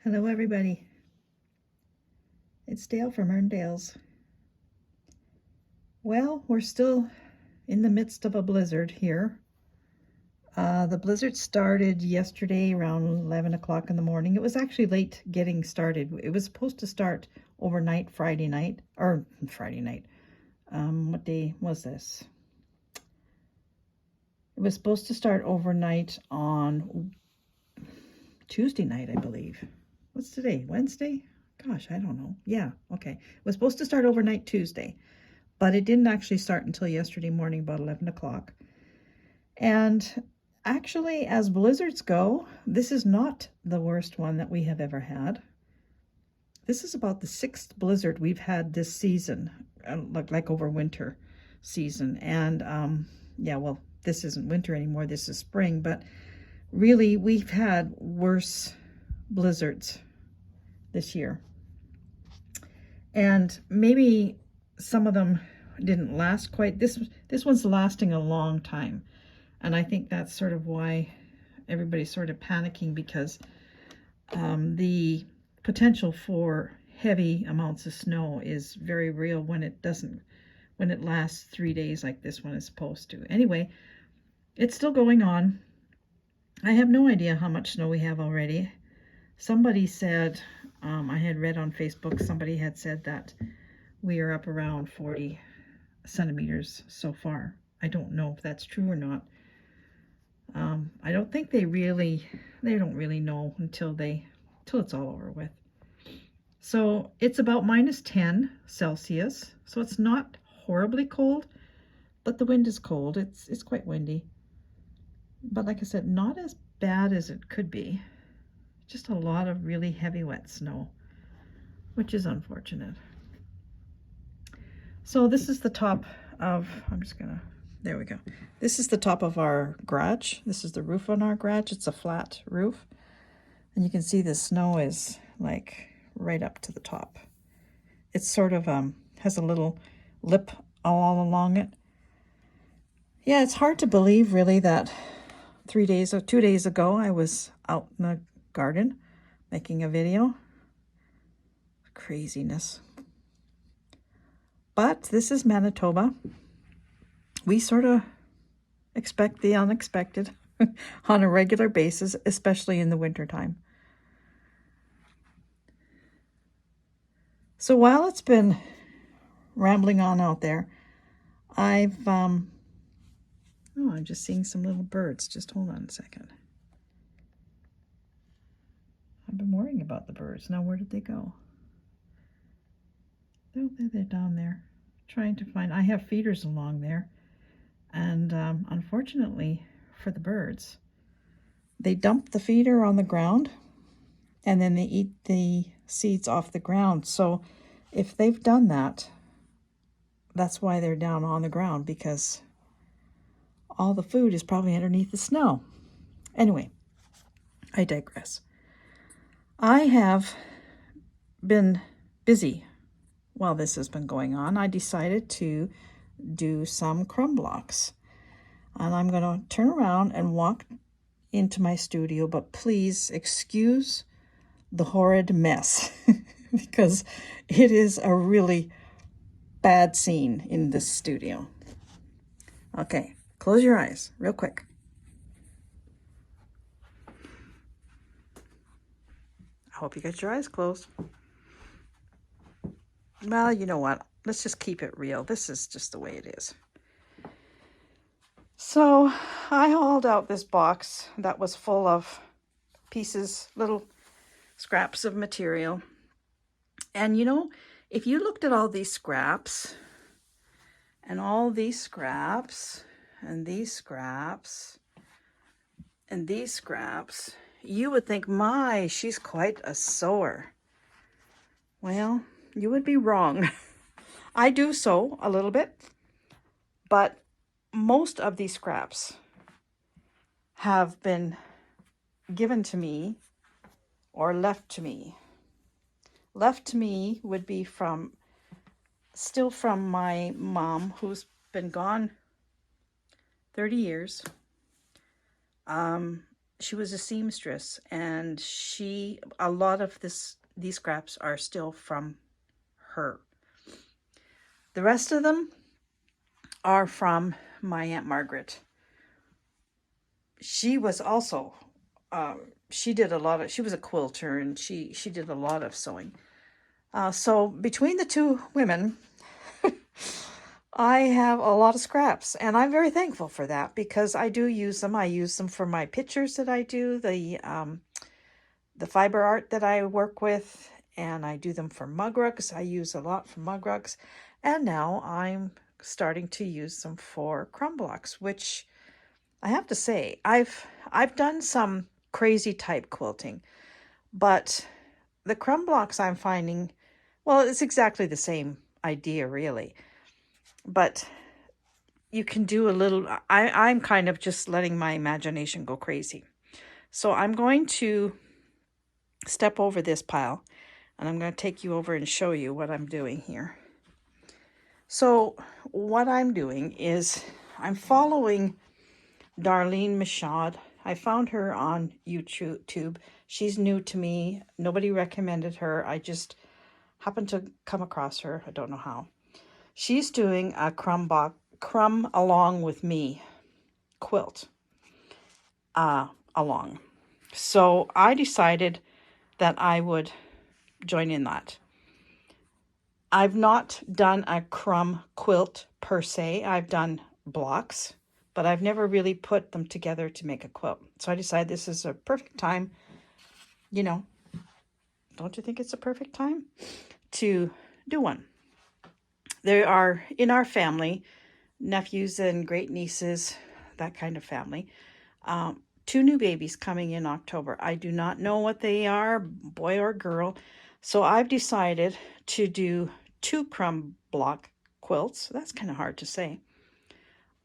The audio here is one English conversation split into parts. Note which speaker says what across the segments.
Speaker 1: Hello everybody, it's Dale from Erndale's. Well, we're still in the midst of a blizzard here. The blizzard started yesterday around 11 o'clock in the morning. It was actually late getting started. It was supposed to start overnight Friday night, or Friday night. What day was this? It was supposed to start overnight on Tuesday night, I believe. What's today? Wednesday? Gosh, I don't know. Yeah, okay. It was supposed to start overnight Tuesday, but it didn't actually start until yesterday morning, about 11 o'clock. And actually, as blizzards go, this is not the worst one that we have ever had. This is about the 6th blizzard we've had this season, like over winter season. And yeah, well, this isn't winter anymore, this is spring, but really we've had worse blizzards this year. And maybe some of them didn't last quite. This one's lasting a long time. And I think that's sort of why everybody's sort of panicking, because the potential for heavy amounts of snow is very real when it lasts 3 days like this one is supposed to. Anyway, it's still going on. I have no idea how much snow we have already. Somebody said, I had read on Facebook, somebody had said that we are up around 40 centimeters so far. I don't know if that's true or not. I don't think they don't really know until it's all over with. So it's about -10 Celsius. So it's not horribly cold, but the wind is cold. It's quite windy. But like I said, not as bad as it could be. Just a lot of really heavy wet snow, which is unfortunate. So this is the top of, there we go. This is the top of our garage. This is the roof on our garage. It's a flat roof. And you can see the snow is like right up to the top. It's sort of has a little lip all along it. Yeah, it's hard to believe really that 2 days ago I was out in the garden making a video. Craziness. But this is Manitoba. We sort of expect the unexpected on a regular basis, especially in the wintertime. So while it's been rambling on out there, I'm just seeing some little birds. Just hold on a second. I've been worrying about the birds. Now, where did they go? Oh, they're down there. Trying to find, I have feeders along there. And unfortunately for the birds, they dump the feeder on the ground and then they eat the seeds off the ground. So if they've done that, that's why they're down on the ground, because all the food is probably underneath the snow. Anyway, I digress. I have been busy while this has been going on. I decided to do some crumb blocks. And I'm going to turn around and walk into my studio, but please excuse the horrid mess because it is a really bad scene in this studio. Okay, close your eyes real quick. I hope you got your eyes closed. Well, you know what? Let's just keep it real. This is just the way it is. So I hauled out this box that was full of pieces, little scraps of material. And you know, if you looked at all these scraps and all these scraps and these scraps and these scraps, you would think, my, she's quite a sewer. Well, you would be wrong. I do sew a little bit, but most of these scraps have been given to me or left to me. Left to me would be still from my mom, who's been gone 30 years. she was a seamstress, and a lot of these scraps are still from her. The rest of them are from my Aunt Margaret. She was also, she was a quilter, and she did a lot of sewing. So between the two women, I have a lot of scraps, and I'm very thankful for that because I do use them. I use them for my pictures that I do, the fiber art that I work with, and I do them for mug rugs. I use a lot for mug rugs, and now I'm starting to use them for crumb blocks, which I have to say, I've done some crazy type quilting, but the crumb blocks I'm finding, well, it's exactly the same idea really, but you can do a little, I'm kind of just letting my imagination go crazy. So I'm going to step over this pile, and I'm going to take you over and show you what I'm doing here. So what I'm doing is I'm following Darlene Michaud. I found her on YouTube. She's new to me. Nobody recommended her. I just happened to come across her. I don't know how. She's doing a Crumb Along With Me quilt along. So I decided that I would join in that. I've not done a crumb quilt per se. I've done blocks, but I've never really put them together to make a quilt. So I decided this is a perfect time, you know, don't you think it's a perfect time to do one? There are, in our family, nephews and great nieces, that kind of family, 2 new babies coming in October. I do not know what they are, boy or girl. So I've decided to do 2 crumb block quilts. That's kind of hard to say.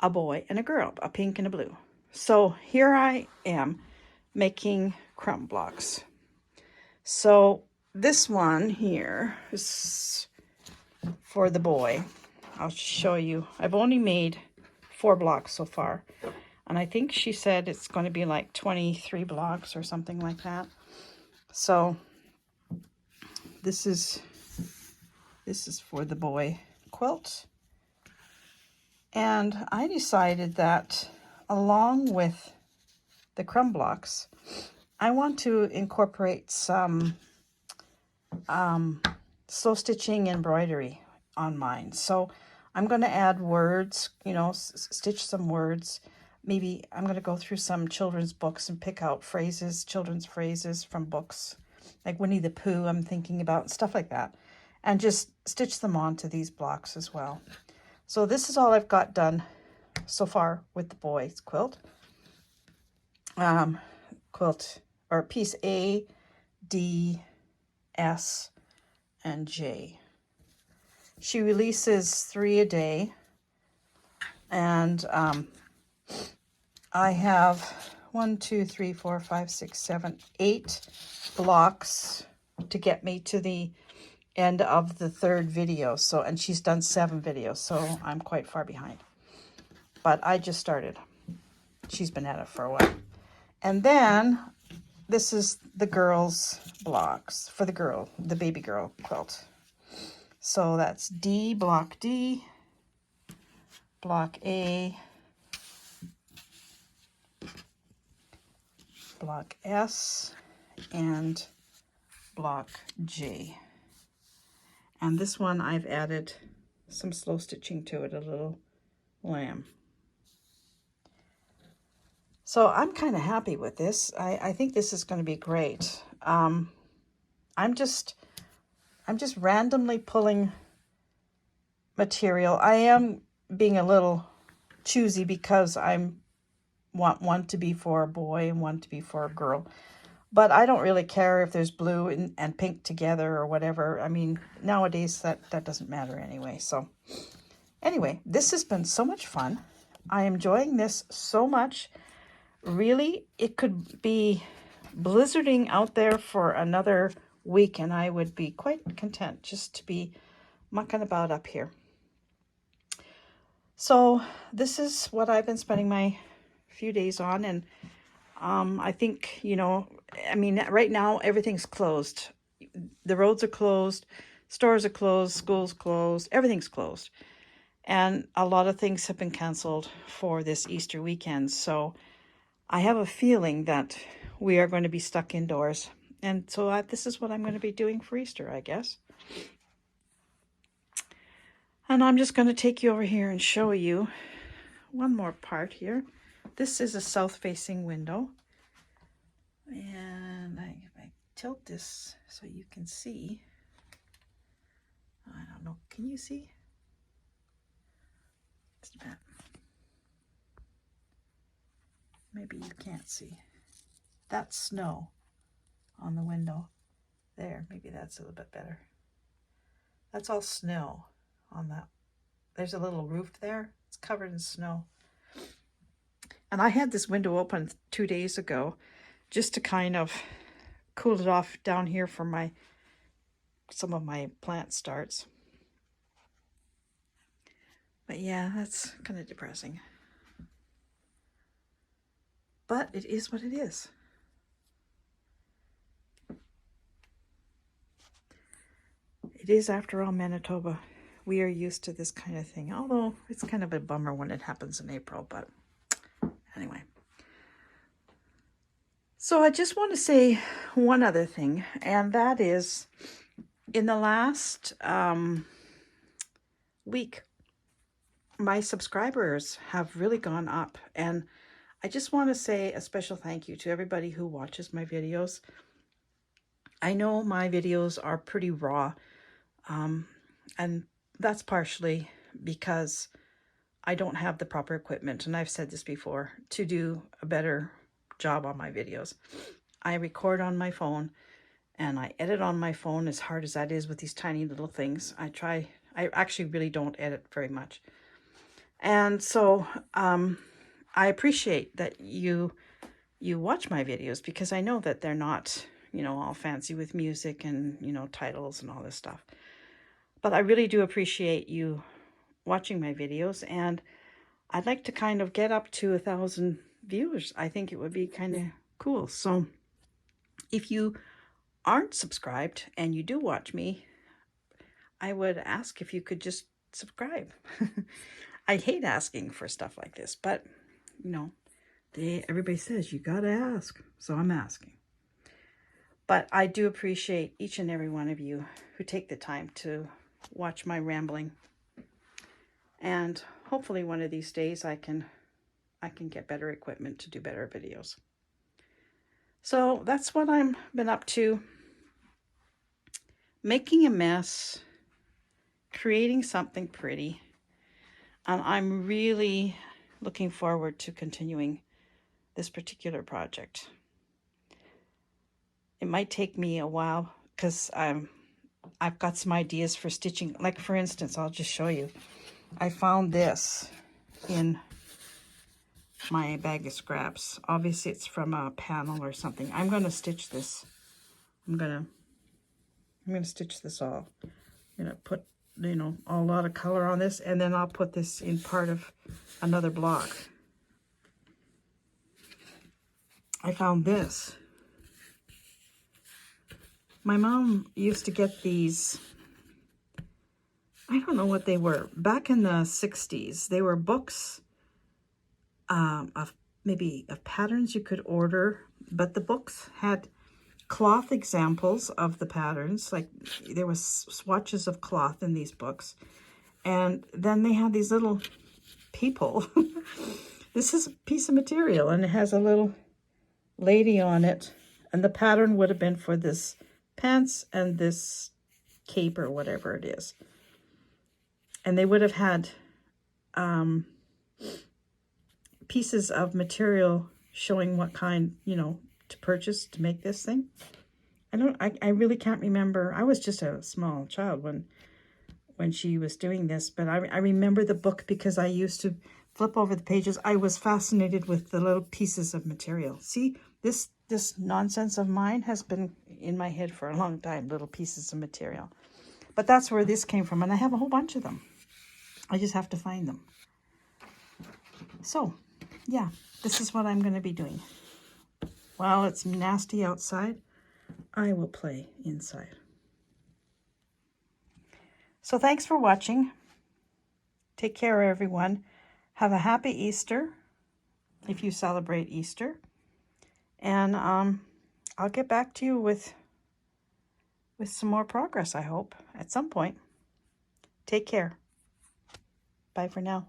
Speaker 1: A boy and a girl, a pink and a blue. So here I am making crumb blocks. So this one here is for the boy. I'll show you. I've only made 4 blocks so far. And I think she said it's going to be like 23 blocks or something like that. So this is for the boy quilt. And I decided that along with the crumb blocks, I want to incorporate some slow stitching embroidery on mine. So I'm going to add words, you know, stitch some words. Maybe I'm going to go through some children's books and pick out phrases, children's phrases from books, like Winnie the Pooh I'm thinking about, stuff like that, and just stitch them onto these blocks as well. So this is all I've got done so far with the boys quilt. Quilt, or piece A, D, S, and J. She releases 3 a day, and I have 1, 2, 3, 4, 5, 6, 7, 8 blocks to get me to the end of the 3rd video. So, and she's done 7 videos, so I'm quite far behind. But I just started. She's been at it for a while. And then this is the girls' blocks for the baby girl quilt. So that's D, block D, block A, block S, and block J. And this one I've added some slow stitching to it, a little lamb. So I'm kind of happy with this. I think this is going to be great. I'm just randomly pulling material. I am being a little choosy because I want one to be for a boy and one to be for a girl. But I don't really care if there's blue and pink together or whatever. I mean, nowadays that doesn't matter anyway. So anyway, this has been so much fun. I am enjoying this so much. Really, it could be blizzarding out there for another week and I would be quite content just to be mucking about up here. So this is what I've been spending my few days on, and I think, you know, I mean, right now everything's closed. The roads are closed, stores are closed, schools closed, everything's closed. And a lot of things have been canceled for this Easter weekend. So I have a feeling that we are going to be stuck indoors. And so this is what I'm going to be doing for Easter, I guess. And I'm just going to take you over here and show you one more part here. This is a south-facing window. And I tilt this so you can see. I don't know, can you see? Maybe you can't see. That's snow on the window. There, maybe that's a little bit better. That's all snow on that. There's a little roof there. It's covered in snow. And I had this window open 2 days ago just to kind of cool it off down here for some of my plant starts. But yeah, that's kind of depressing. But it is what it is. It is, after all, Manitoba. We are used to this kind of thing, although it's kind of a bummer when it happens in April, but anyway. So I just want to say one other thing, and that is, in the last week, my subscribers have really gone up, and I just want to say a special thank you to everybody who watches my videos. I know my videos are pretty raw, and that's partially because I don't have the proper equipment, and I've said this before, to do a better job on my videos. I record on my phone, and I edit on my phone, as hard as that is with these tiny little things. I actually really don't edit very much. And so I appreciate that you watch my videos, because I know that they're not, you know, all fancy with music and, you know, titles and all this stuff. But I really do appreciate you watching my videos, and I'd like to kind of get up to 1,000 viewers. I think it would be kind of cool. So if you aren't subscribed and you do watch me, I would ask if you could just subscribe. I hate asking for stuff like this, but you know, everybody says you gotta ask, so I'm asking. But I do appreciate each and every one of you who take the time to watch my rambling. And hopefully one of these days I can get better equipment to do better videos. So that's what I've been up to. Making a mess, creating something pretty. And I'm really looking forward to continuing this particular project. It might take me a while, because I've got some ideas for stitching. Like, for instance, I'll just show you. I found this in my bag of scraps. Obviously it's from a panel or something. I'm going to stitch this. I'm going to stitch this all. I'm going to put, you know, a lot of color on this, and then I'll put this in part of another block. I found this. My mom used to get these, I don't know what they were. Back in the 60s, they were books of patterns you could order, but the books had cloth examples of the patterns. Like, there was swatches of cloth in these books, and then they had these little people. This is a piece of material, and it has a little lady on it, and the pattern would have been for this pants and this cape or whatever it is. And they would have had pieces of material showing what kind, you know, to purchase to make this thing. I really can't remember. I was just a small child when she was doing this, but I remember the book because I used to flip over the pages. I was fascinated with the little pieces of material. See, this nonsense of mine has been in my head for a long time, little pieces of material. But that's where this came from, and I have a whole bunch of them. I just have to find them. So, yeah, this is what I'm going to be doing. while it's nasty outside, I will play inside. So thanks for watching. Take care, everyone. Have a happy Easter, if you celebrate Easter. And I'll get back to you with some more progress, I hope, at some point. Take care. Bye for now.